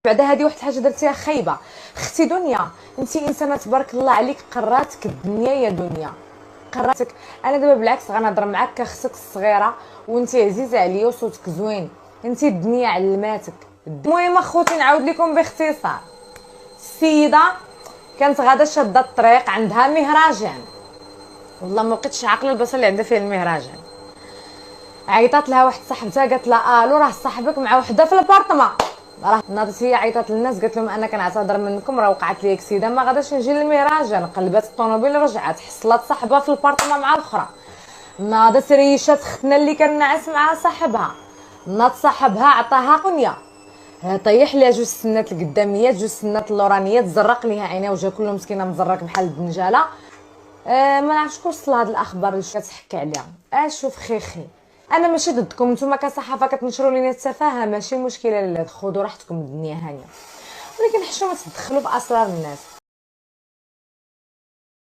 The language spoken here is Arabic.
بعدا هذه واحد الحاجه درتيها خايبه. اختي دنيا، انت انسانه تبارك الله عليك، قراتك الدنيا يا دنيا، قراتك. انا دابا بالعكس غنهضر معاك كاختك الصغيره، وانت عزيزه عليا وصوتك زوين، انت الدنيا علماتك. المهم اخوتي نعاود لكم باختصار. السيده كانت غاده شاده الطريق، عندها مهرجان، والله ما بقيتش عاقله البلاصه اللي عندها فيها المهرجان. عيطات لها واحد صاحبتها قالت لها الو راه صاحبك مع وحده في البارطما. راه ناضت هي عيطات للناس قالت لهم انا كنعتذر منكم، راه وقعت لي اكسيده ما غاداش نجي للمهرجان. قلبات الطوموبيل رجعت حصلت صاحبها في البارطما مع الاخرى. ناضت ريشات ختنا اللي كان ناعس مع صاحبها، ناض صاحبها عطاها قنيه، طيح ليها جوج سنات القداميات جوج سنات اللورانيات، زرق ليها عينيها وجهها كله مسكينه مزرق بحال الدنجاله. ما نعرفش كون وصل هاد الاخبار اللي كتحكي عليها. شوف خيخي، انا ماشي ضدكم، نتوما كصحافه كتنشروا لينا التفاهه، ماشي مشكله، لا خذوا راحتكم، الدنيا هانيه، ولكن حشومه تدخلوا في اسرار الناس.